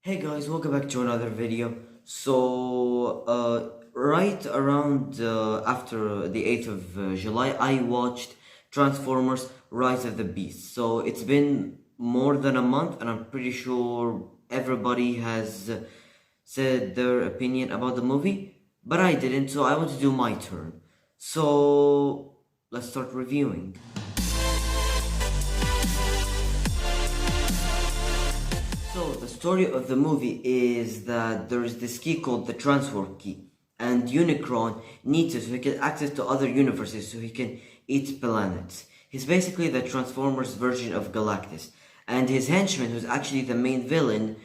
Hey guys, welcome back to another video. Right around after the 8th of July, I watched Transformers Rise of the Beast. So it's been more than a month, and I'm pretty sure everybody has said their opinion about the movie, but I didn't, so I want to do my turn. So let's start reviewing. So the story of the movie is that there is this key called the transfer key, and Unicron needs it so he can access to other universes so he can eat planets. He's basically the Transformers version of Galactus, and his henchman, who's actually the main villain,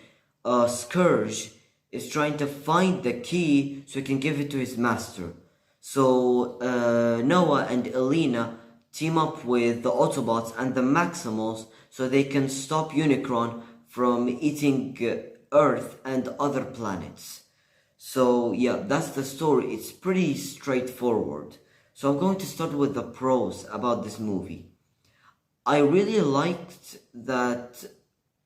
Scourge, is trying to find the key so he can give it to his master. So Noah and Elena team up with the Autobots and the Maximals so they can stop Unicron from eating Earth and other planets. So yeah, that's the story. It's pretty straightforward. So I'm going to start with the pros about this movie. I really liked that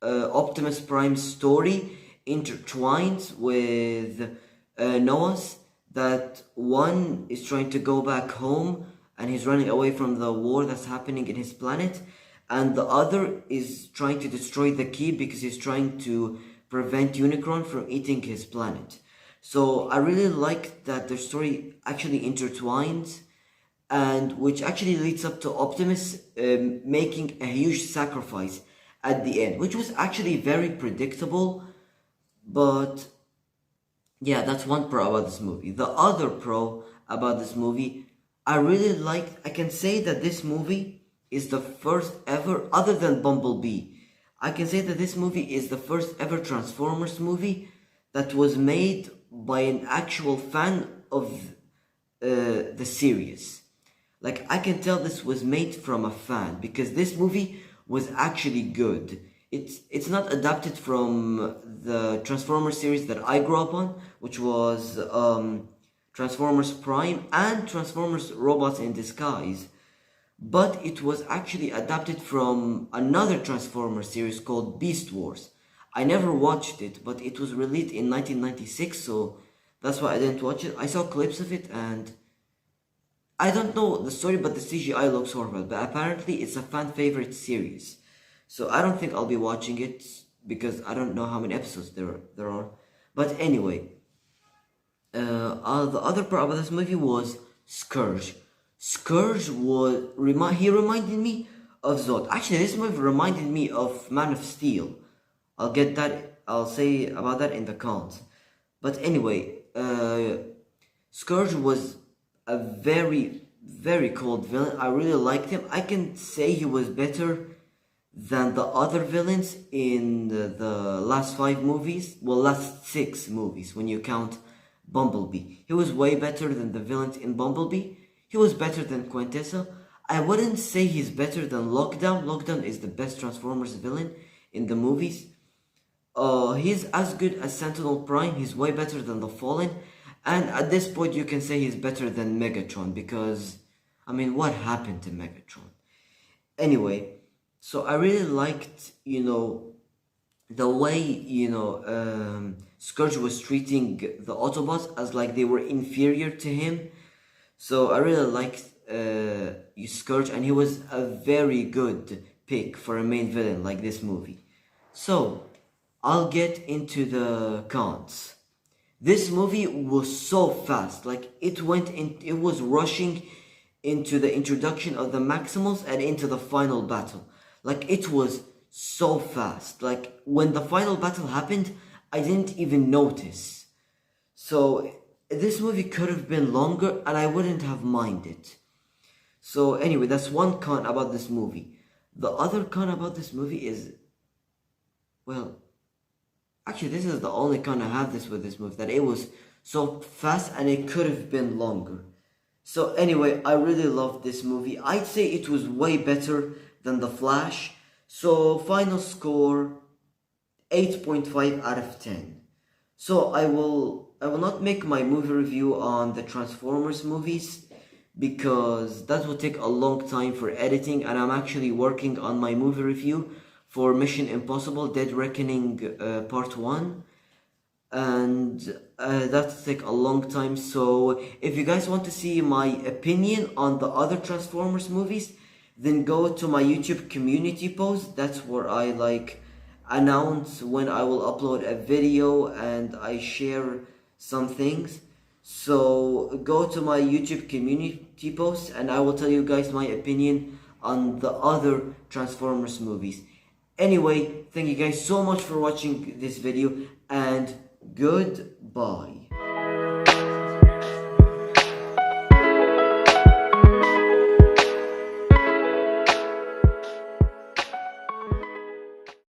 Optimus Prime's story intertwines with Noah's. That one is trying to go back home and he's running away from the war that's happening in his planet, and the other is trying to destroy the key because he's trying to prevent Unicron from eating his planet. So I really like that the story actually intertwines, and which actually leads up to Optimus making a huge sacrifice at the end, which was actually very predictable. But yeah, that's one pro about this movie. The other pro about this movie, I can say that this movie is the first ever, other than Bumblebee, I can say that this movie is the first ever Transformers movie that was made by an actual fan of the series. Like, I can tell this was made from a fan because this movie was actually good. It's not adapted from the Transformers series that I grew up on, which was Transformers Prime and Transformers Robots in Disguise, but it was actually adapted from another Transformers series called Beast Wars. I never watched it, but it was released in 1996, so that's why I didn't watch it. I saw clips of it and I don't know the story, but the CGI looks horrible. But apparently, it's a fan favorite series. So I don't think I'll be watching it because I don't know how many episodes there are. But anyway, the other part about this movie was Scourge. Scourge he reminded me of Zod. Actually, this movie reminded me of Man of Steel. I'll say about that in the cons. But anyway, Scourge was a very, very cold villain. I really liked him. I can say he was better than the other villains in the last 5 movies. Well, last 6 movies when you count Bumblebee. He was way better than the villains in Bumblebee. He was better than Quintessa. I wouldn't say he's better than Lockdown. Lockdown is the best Transformers villain in the movies. He's as good as Sentinel Prime. He's way better than the Fallen. And at this point, you can say he's better than Megatron because, I mean, what happened to Megatron? Anyway, so I really liked, the way, Scourge was treating the Autobots as like they were inferior to him. So I really liked Scourge, and he was a very good pick for a main villain like this movie. So I'll get into the cons. This movie was so fast, like it was rushing into the introduction of the Maximals and into the final battle. Like it was so fast. Like when the final battle happened, I didn't even notice. So this movie could have been longer and I wouldn't have minded. So anyway, that's one con about this movie. The other con about this movie is, well, actually, this is the only con I have with this movie, that it was so fast and it could have been longer. So anyway, I really loved this movie. I'd say it was way better than The Flash. So final score, 8.5 out of 10. So I will not make my movie review on the Transformers movies because that will take a long time for editing, and I'm actually working on my movie review for Mission Impossible Dead Reckoning Part 1, and that take a long time. So if you guys want to see my opinion on the other Transformers movies, then go to my YouTube community post. That's where I like announce when I will upload a video and I share some things. So go to my YouTube community post and I will tell you guys my opinion on the other Transformers movies. Anyway, thank you guys so much for watching this video, and goodbye.